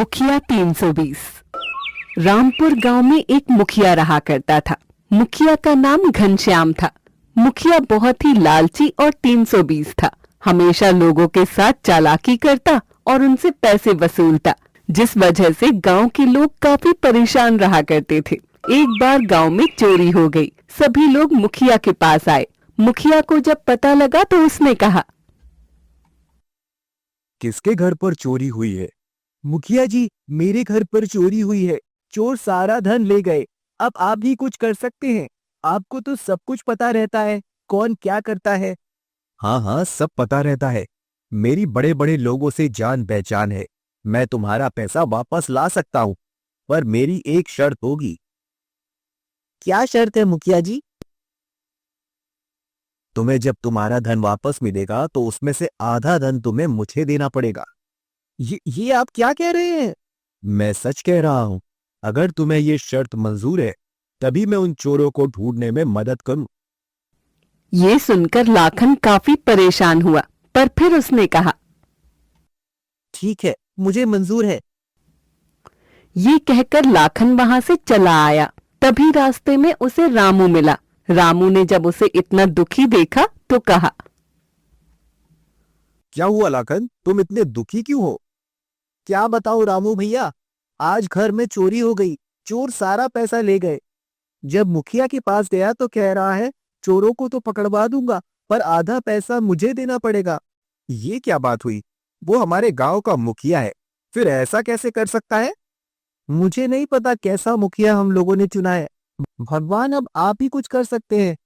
मुखिया 320। रामपुर गांव में एक मुखिया रहा करता था। मुखिया का नाम घनश्याम था। मुखिया बहुत ही लालची और 320 था। हमेशा लोगों के साथ चालाकी करता और उनसे पैसे वसूलता, जिस वजह से गांव के लोग काफी परेशान रहा करते थे। एक बार गांव में चोरी हो गई। सभी लोग मुखिया के पास आए। मुखिया को जब पता लगा तो उसने कहा, किसके घर पर चोरी हुई है? मुखिया जी, मेरे घर पर चोरी हुई है। चोर सारा धन ले गए। अब आप भी कुछ कर सकते हैं। आपको तो सब कुछ पता रहता है, कौन क्या करता है। हाँ हाँ, सब पता रहता है। मेरी बड़े बड़े लोगों से जान पहचान है। मैं तुम्हारा पैसा वापस ला सकता हूँ, पर मेरी एक शर्त होगी। क्या शर्त है मुखिया जी? तुम्हें जब तुम्हारा धन वापस मिलेगा तो उसमें से आधा धन तुम्हें मुझे देना पड़ेगा। ये आप क्या कह रहे हैं? मैं सच कह रहा हूं। अगर तुम्हें ये शर्त मंजूर है, तभी मैं उन चोरों को ढूंढने में मदद करूं। ये सुनकर लाखन काफी परेशान हुआ, पर फिर उसने कहा, ठीक है, मुझे मंजूर है। ये कहकर लाखन वहां से चला आया। तभी रास्ते में उसे रामू मिला। रामू ने जब उसे इतना दुखी देखा तो कहा, क्या हुआ लाखन, तुम इतने दुखी क्यों हो? क्या बताऊं रामू भैया, आज घर में चोरी हो गई। चोर सारा पैसा ले गए। जब मुखिया के पास गया तो कह रहा है, चोरों को तो पकड़वा दूंगा, पर आधा पैसा मुझे देना पड़ेगा। ये क्या बात हुई? वो हमारे गांव का मुखिया है, फिर ऐसा कैसे कर सकता है? मुझे नहीं पता कैसा मुखिया हम लोगों ने चुना है। भगवान, अब आप ही कुछ कर सकते हैं।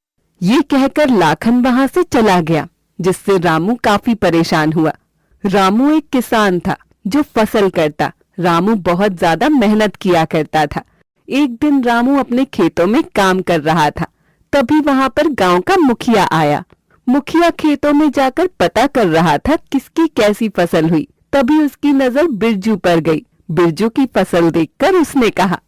ये कहकर लाखन वहां से चला गया, जिससे रामू काफी परेशान हुआ। रामू एक किसान था जो फसल करता। रामू बहुत ज्यादा मेहनत किया करता था। एक दिन रामू अपने खेतों में काम कर रहा था। तभी वहां पर गांव का मुखिया आया। मुखिया खेतों में जाकर पता कर रहा था किसकी कैसी फसल हुई। तभी उसकी नजर बिरजू पर गई। बिरजू की फसल देखकर उसने कहा,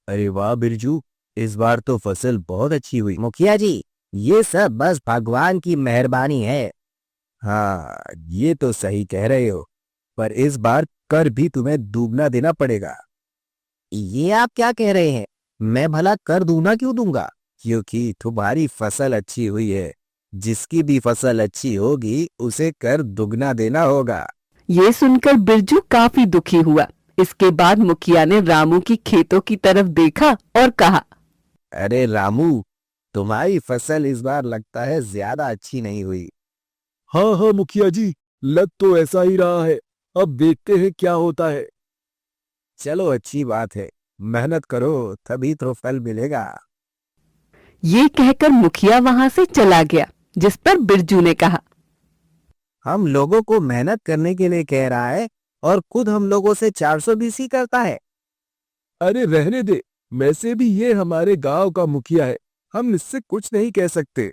अरे वाह बिरजू, इस बार तो फसल बहुत अच्छी हुई। मुखिया जी, ये सब बस भगवान की मेहरबानी है। हाँ, ये तो सही कह रहे हो, पर इस बार कर भी तुम्हें दुगना देना पड़ेगा। ये आप क्या कह रहे हैं? मैं भला कर दूना क्यों दूंगा? क्योंकि तुम्हारी फसल अच्छी हुई है। जिसकी भी फसल अच्छी होगी उसे कर दुगना देना होगा। ये सुनकर बिरजू काफी दुखी हुआ। इसके बाद मुखिया ने रामू की खेतों की तरफ देखा और कहा, अरे रामू, तुम्हारी फसल इस बार लगता है ज्यादा अच्छी नहीं हुई। हाँ हाँ मुखिया जी, लग तो ऐसा ही रहा है। अब देखते हैं क्या होता है। चलो, अच्छी बात है। मेहनत करो, तभी तो फल मिलेगा। ये कहकर मुखिया वहां से चला गया, जिस पर बिरजू ने कहा, हम लोगों को मेहनत करने के लिए कह रहा है और खुद हम लोगों से 420 ही करता है। अरे रहने दे, वैसे भी ये हमारे गांव का मुखिया है, हम इससे कुछ नहीं कह सकते।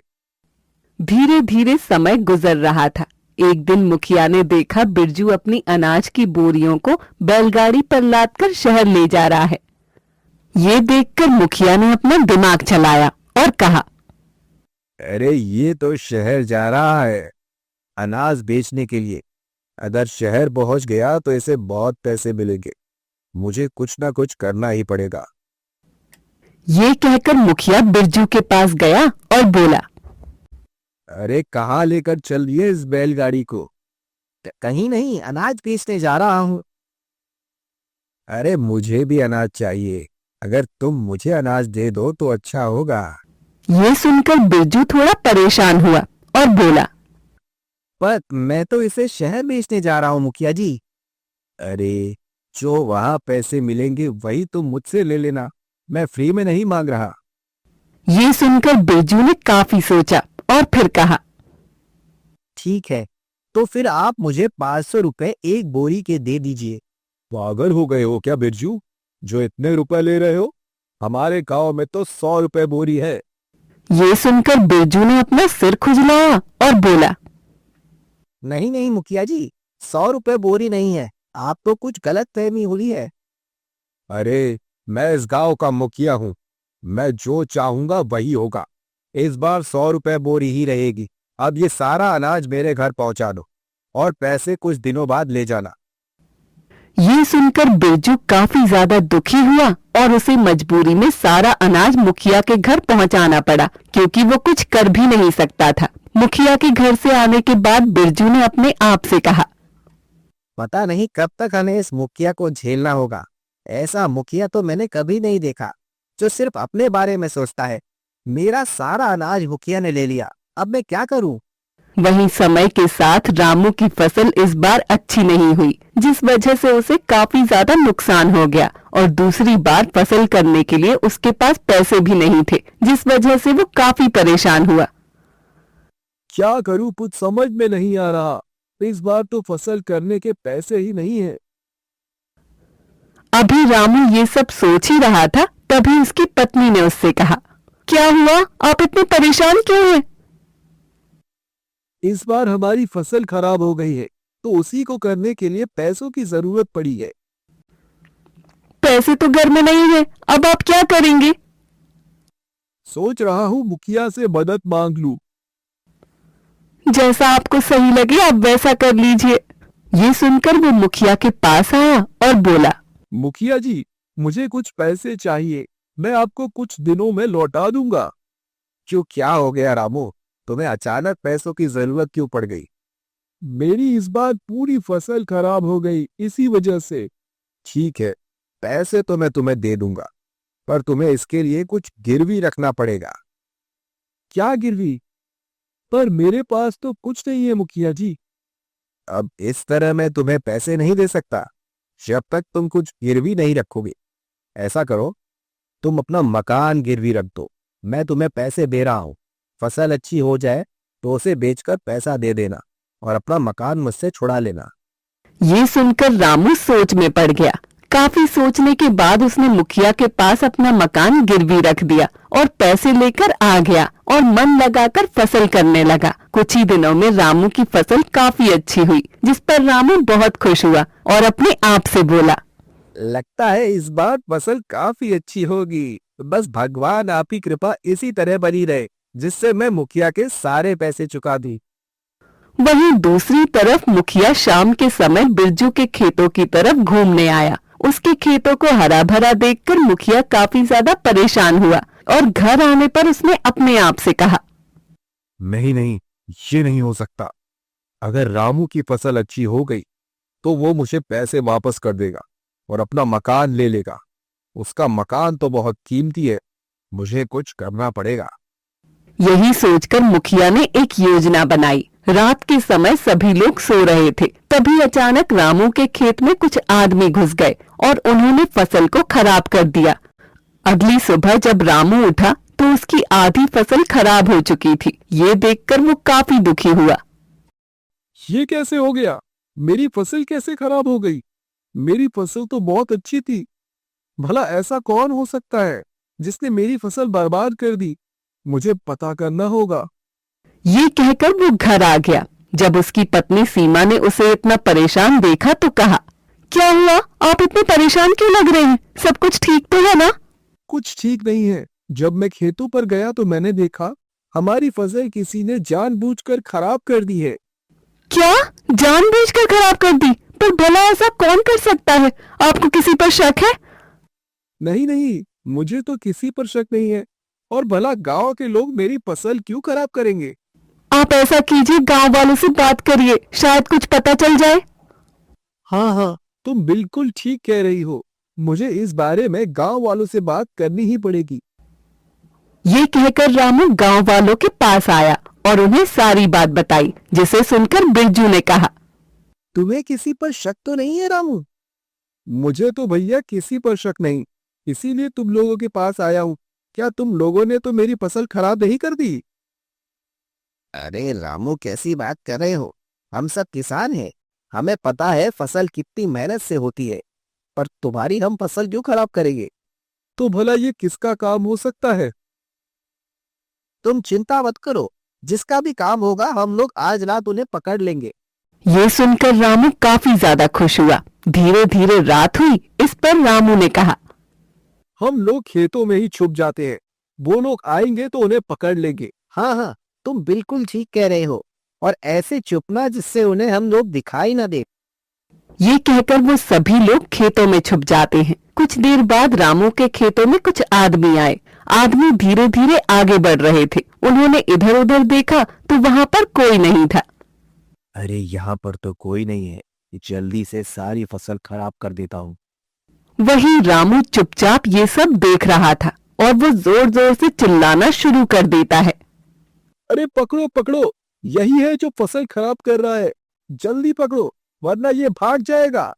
धीरे धीरे समय गुजर रहा था। एक दिन मुखिया ने देखा बिरजू अपनी अनाज की बोरियों को बैलगाड़ी पर लादकर शहर ले जा रहा है। ये देखकर मुखिया ने अपना दिमाग चलाया और कहा, अरे ये तो शहर जा रहा है अनाज बेचने के लिए। अगर शहर पहुंच गया तो इसे बहुत पैसे मिलेंगे। मुझे कुछ ना कुछ करना ही पड़ेगा। ये कहकर मुखिया बिरजू के पास गया और बोला, अरे कहाँ लेकर चल रही है इस बैलगाड़ी को? कहीं नहीं, अनाज बेचने जा रहा हूँ। अरे मुझे भी अनाज चाहिए। अगर तुम मुझे अनाज दे दो तो अच्छा होगा। ये सुनकर बिरजू थोड़ा परेशान हुआ और बोला, पर मैं तो इसे शहर बेचने जा रहा हूँ मुखिया जी। अरे, जो वहां पैसे मिलेंगे वही तुम मुझसे ले लेना। मैं फ्री में नहीं मांग रहा। ये सुनकर बिरजू ने काफी सोचा और फिर कहा, ठीक है, तो फिर आप मुझे 500 रुपए एक बोरी के दे दीजिए। पागल हो गए हो क्या बिरजू, जो इतने रुपए ले रहे हो? हमारे गांव में तो 100 रुपए बोरी है। ये सुनकर बिरजू ने अपना सिर खुजलाया और बोला, नहीं नहीं मुखिया जी, 100 रुपए बोरी नहीं है। आप तो कुछ गलत फहमी हुई है। अरे, मैं इस गांव का मुखिया हूँ। मैं जो चाहूंगा वही होगा। इस बार 100 रुपए बोरी ही रहेगी। अब ये सारा अनाज मेरे घर पहुंचा दो और पैसे कुछ दिनों बाद ले जाना। ये सुनकर बिरजू काफी ज्यादा दुखी हुआ और उसे मजबूरी में सारा अनाज मुखिया के घर पहुंचाना पड़ा, क्योंकि वो कुछ कर भी नहीं सकता था। मुखिया के घर से आने के बाद बिरजू ने अपने आप से कहा, पता नहीं कब तक हमें इस मुखिया को झेलना होगा। ऐसा मुखिया तो मैंने कभी नहीं देखा, जो सिर्फ अपने बारे में सोचता है। मेरा सारा अनाज मुखिया ने ले लिया, अब मैं क्या करूं? वहीं समय के साथ रामू की फसल इस बार अच्छी नहीं हुई, जिस वजह से उसे काफी ज्यादा नुकसान हो गया और दूसरी बार फसल करने के लिए उसके पास पैसे भी नहीं थे, जिस वजह से वो काफी परेशान हुआ। क्या करूं, कुछ समझ में नहीं आ रहा। इस बार तो फसल करने के पैसे ही नहीं है। अभी रामू ये सब सोच ही रहा था, तभी उसकी पत्नी ने उससे कहा, क्या हुआ, आप इतने परेशान क्यों हैं? इस बार हमारी फसल खराब हो गई है, तो उसी को करने के लिए पैसों की जरूरत पड़ी है। पैसे तो घर में नहीं है, अब आप क्या करेंगे? सोच रहा हूँ मुखिया से मदद मांग लूं। जैसा आपको सही लगे आप वैसा कर लीजिए। ये सुनकर वो मुखिया के पास आया और बोला, मुखिया जी, मुझे कुछ पैसे चाहिए, मैं आपको कुछ दिनों में लौटा दूंगा। क्यों, क्या हो गया रामू? तुम्हें अचानक पैसों की जरूरत क्यों पड़ गई? मेरी इस बार पूरी फसल खराब हो गई, इसी वजह से। ठीक है, पैसे तो मैं तुम्हें दे दूंगा, पर तुम्हें इसके लिए कुछ गिरवी रखना पड़ेगा। क्या गिरवी? पर मेरे पास तो कुछ नहीं है मुखिया जी। अब इस तरह मैं तुम्हें पैसे नहीं दे सकता जब तक तुम कुछ गिरवी नहीं रखोगे। ऐसा करो, तुम अपना मकान गिरवी रख दो, मैं तुम्हें पैसे दे रहा हूं। फसल अच्छी हो जाए तो उसे बेचकर पैसा दे देना और अपना मकान मुझसे छुड़ा लेना। ये सुनकर रामू सोच में पड़ गया। काफी सोचने के बाद उसने मुखिया के पास अपना मकान गिरवी रख दिया और पैसे लेकर आ गया और मन लगाकर फसल करने लगा। कुछ ही दिनों में रामू की फसल काफी अच्छी हुई, जिस पर रामू बहुत खुश हुआ और अपने आप से बोला, लगता है इस बार फसल काफी अच्छी होगी। बस भगवान आपकी कृपा इसी तरह बनी रहे, जिससे मैं मुखिया के सारे पैसे चुका दूं। वहीं दूसरी तरफ मुखिया शाम के समय बिरजू के खेतों की तरफ घूमने आया। उसके खेतों को हरा भरा देखकर मुखिया काफी ज्यादा परेशान हुआ और घर आने पर उसने अपने आप से कहा, नहीं, ये नहीं हो सकता। अगर रामू की फसल अच्छी हो गई तो वो मुझे पैसे वापस कर देगा और अपना मकान ले लेगा। उसका मकान तो बहुत कीमती है, मुझे कुछ करना पड़ेगा। यही सोचकर मुखिया ने एक योजना बनाई। रात के समय सभी लोग सो रहे थे, तभी अचानक रामू के खेत में कुछ आदमी घुस गए और उन्होंने फसल को खराब कर दिया। अगली सुबह जब रामू उठा तो उसकी आधी फसल खराब हो चुकी थी। ये देखकर वो काफी दुखी हुआ। ये कैसे हो गया? मेरी फसल कैसे खराब हो गई? मेरी फसल तो बहुत अच्छी थी। भला ऐसा कौन हो सकता है जिसने मेरी फसल बर्बाद कर दी? मुझे पता करना होगा। ये कहकर वो घर आ गया। जब उसकी पत्नी सीमा ने उसे इतना परेशान देखा तो कहा, क्या हुआ, आप इतने परेशान क्यों लग रहे हैं? सब कुछ ठीक तो है ना? कुछ ठीक नहीं है। जब मैं खेतों पर गया तो मैंने देखा हमारी फसल किसी ने जानबूझकर खराब कर दी है। क्या, जानबूझकर खराब कर दी? पर भला ऐसा कौन कर सकता है? आपको किसी पर शक है? नहीं, मुझे तो किसी पर शक नहीं है। और भला गांव के लोग मेरी फसल क्यों खराब करेंगे? आप ऐसा कीजिए, गांव वालों से बात करिए, शायद कुछ पता चल जाए। हाँ, तुम बिल्कुल ठीक कह रही हो। मुझे इस बारे में गांव वालों से बात करनी ही पड़ेगी। ये कहकर रामू गांव वालों के पास आया और उन्हें सारी बात बताई, जिसे सुनकर बिरजू ने कहा, तुम्हें किसी पर शक तो नहीं है रामू? मुझे तो भैया किसी पर शक नहीं, इसीलिए तुम लोगों के पास आया हूँ। क्या तुम लोगों ने तो मेरी फसल खराब नहीं कर दी? अरे रामू, कैसी बात कर रहे हो? हम सब किसान हैं, हमें पता है फसल कितनी मेहनत से होती है, पर तुम्हारी हम फसल क्यों खराब करेंगे? तो भला ये किसका काम हो सकता है? तुम चिंता मत करो, जिसका भी काम होगा हम लोग आज रात उन्हें पकड़ लेंगे। ये सुनकर रामू काफी ज्यादा खुश हुआ। धीरे धीरे रात हुई। इस पर रामू ने कहा, हम लोग खेतों में ही छुप जाते हैं, वो लोग आएंगे तो उन्हें पकड़ लेंगे। हाँ, तुम बिल्कुल ठीक कह रहे हो। और ऐसे छुपना जिससे उन्हें हम लोग दिखाई ना दे। ये कहकर वो सभी लोग खेतों में छुप जाते हैं। कुछ देर बाद रामू के खेतों में कुछ आदमी आए। आदमी धीरे धीरे आगे बढ़ रहे थे। उन्होंने इधर उधर देखा तो वहाँ पर कोई नहीं था। अरे यहाँ पर तो कोई नहीं है, जल्दी से सारी फसल खराब कर देता हूँ। वही रामू चुपचाप ये सब देख रहा था और वो जोर जोर से चिल्लाना शुरू कर देता है। अरे पकड़ो पकड़ो, यही है जो फसल खराब कर रहा है, जल्दी पकड़ो वरना ये भाग जाएगा।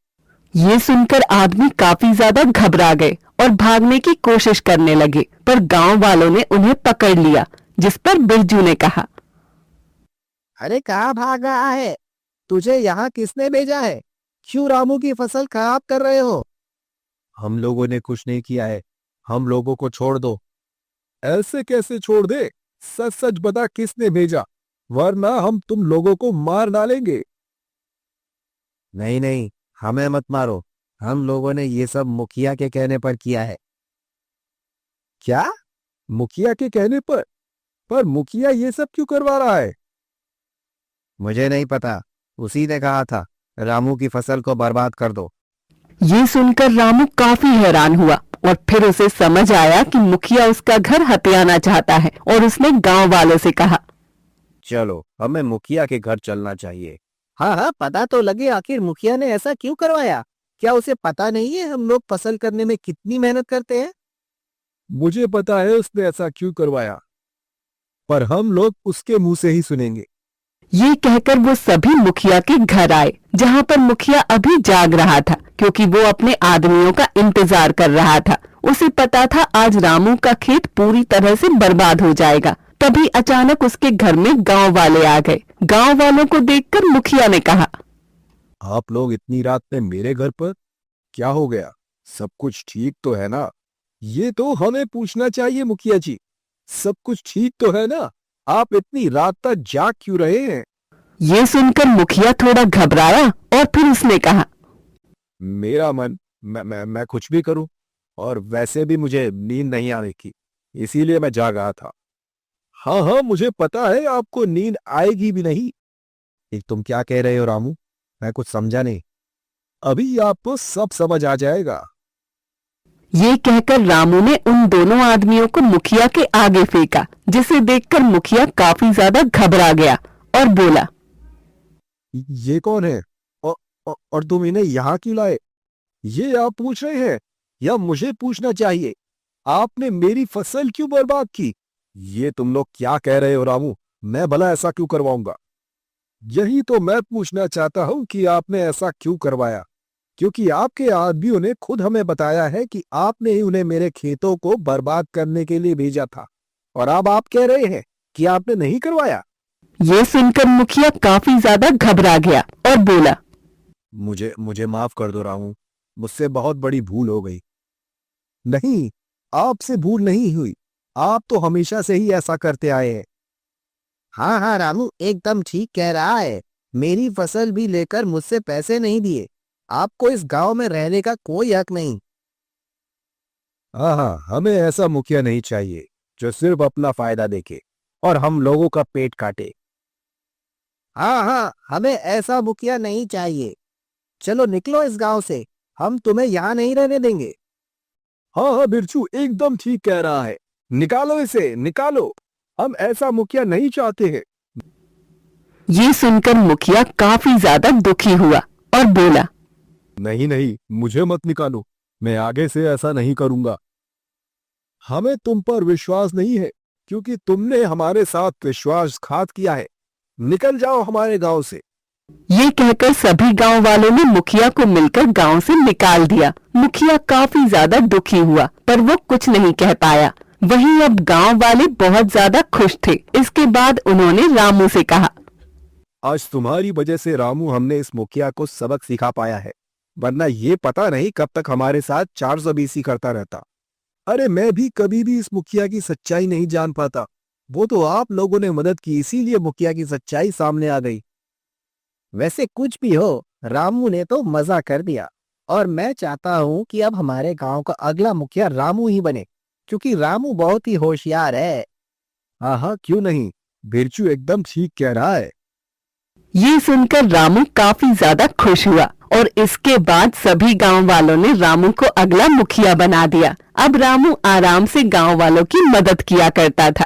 ये सुनकर आदमी काफी ज्यादा घबरा गए और भागने की कोशिश करने लगे, पर गांव वालों ने उन्हें पकड़ लिया, जिस पर बिरजू ने कहा, अरे कहाँ भाग रहा है? तुझे यहाँ किसने भेजा है? क्यों रामू की फसल खराब कर रहे हो? हम लोगों ने कुछ नहीं किया है, हम लोगों को छोड़ दो। ऐसे कैसे छोड़ दे? सच सच बता किसने भेजा, वरना हम तुम लोगों को मार डालेंगे। नहीं नहीं, हमें मत मारो, हम लोगों ने ये सब मुखिया के कहने पर किया है। क्या? मुखिया के कहने पर? पर मुखिया ये सब क्यों करवा रहा है? मुझे नहीं पता, उसी ने कहा था रामू की फसल को बर्बाद कर दो। ये सुनकर रामू काफी हैरान हुआ और फिर उसे समझ आया कि मुखिया उसका घर हथियाना चाहता है और उसने गांव वालों से कहा, चलो हमें मुखिया के घर चलना चाहिए। हाँ हाँ, पता तो लगे आखिर मुखिया ने ऐसा क्यों करवाया। क्या उसे पता नहीं है हम लोग फसल करने में कितनी मेहनत करते हैं? मुझे पता है उसने ऐसा क्यों करवाया, पर हम लोग उसके मुंह से ही सुनेंगे। ये कहकर वो सभी मुखिया के घर आए, जहाँ पर मुखिया अभी जाग रहा था, क्योंकि वो अपने आदमियों का इंतजार कर रहा था। उसे पता था आज रामू का खेत पूरी तरह से बर्बाद हो जाएगा। तभी अचानक उसके घर में गांव वाले आ गए। गांव वालों को देखकर मुखिया ने कहा, आप लोग इतनी रात में मेरे घर पर? क्या हो गया? सब कुछ ठीक तो है ना? ये तो हमें पूछना चाहिए मुखिया जी, सब कुछ ठीक तो है ना? आप इतनी रात तक जाग क्यों रहे हैं? ये सुनकर मुखिया थोड़ा घबराया और फिर उसने कहा, मेरा मन, मैं कुछ भी करूं, और वैसे भी मुझे नींद नहीं आ रही थी, इसीलिए मैं जाग रहा था। हाँ हाँ, मुझे पता है आपको नींद आएगी भी नहीं। तुम क्या कह रहे हो रामू? मैं कुछ समझा नहीं। अभी आपको सब समझ आ जाएगा। ये कहकर रामू ने उन दोनों आदमियों को मुखिया के आगे फेंका, जिसे देखकर मुखिया काफी ज्यादा घबरा गया और बोला, ये कौन है? और तुम इन्हें यहाँ क्यों लाए? ये आप पूछ रहे हैं या मुझे पूछना चाहिए? आपने मेरी फसल क्यों बर्बाद की? ये तुम लोग क्या कह रहे हो रामू? मैं भला ऐसा क्यों करवाऊंगा? यही तो मैं पूछना चाहता हूं कि आपने ऐसा क्यों करवाया, क्योंकि आपके आदमियों ने खुद हमें बताया है कि आपने ही उन्हें मेरे खेतों को बर्बाद करने के लिए भेजा था, और अब आप कह रहे हैं कि आपने नहीं करवाया। ये सुनकर मुखिया काफी ज्यादा घबरा गया और बोला, मुझे माफ कर दो रामू, मुझसे बहुत बड़ी भूल हो गई। नहीं, आपसे भूल नहीं हुई, आप तो हमेशा से ही ऐसा करते आए हैं। हाँ हाँ रामू एकदम ठीक कह रहा है, मेरी फसल भी लेकर मुझसे पैसे नहीं दिए। आपको इस गांव में रहने का कोई हक नहीं। हाँ, हमें ऐसा मुखिया नहीं चाहिए जो सिर्फ अपना फायदा देखे और हम लोगों का पेट काटे। हाँ, हमें ऐसा मुखिया नहीं चाहिए। चलो निकलो इस गांव से, हम तुम्हें यहाँ नहीं रहने देंगे। हाँ, बिरजू एकदम ठीक कह रहा है, निकालो इसे, निकालो। हम ऐसा मुखिया नहीं चाहते हैं। ये सुनकर मुखिया काफी ज्यादा दुखी हुआ और बोला, नहीं, मुझे मत निकालो, मैं आगे से ऐसा नहीं करूंगा। हमें तुम पर विश्वास नहीं है, क्योंकि तुमने हमारे साथ विश्वासघात किया है। निकल जाओ हमारे गांव से। ये कहकर सभी गांव वालों ने मुखिया को मिलकर गांव से निकाल दिया। मुखिया काफी ज्यादा दुखी हुआ, पर वो कुछ नहीं कह पाया। वहीं अब गांव वाले बहुत ज्यादा खुश थे। इसके बाद उन्होंने रामू से कहा, आज तुम्हारी वजह से रामू हमने इस मुखिया को सबक सिखा पाया है, वरना ये पता नहीं कब तक हमारे साथ 420 करता रहता। अरे मैं भी कभी भी इस मुखिया की सच्चाई नहीं जान पाता, वो तो आप लोगों ने मदद की, इसीलिए मुखिया की सच्चाई सामने आ गई। वैसे कुछ भी हो, रामू ने तो मजा कर दिया, और मैं चाहता हूँ कि अब हमारे गांव का अगला मुखिया रामू ही बने, क्योंकि रामू बहुत ही होशियार है। हाँ, क्यों नहीं, बिरजू एकदम ठीक कह रहा है। ये सुनकर रामू काफी ज्यादा खुश हुआ और इसके बाद सभी गांव वालों ने रामू को अगला मुखिया बना दिया। अब रामू आराम से गांव वालों की मदद किया करता था।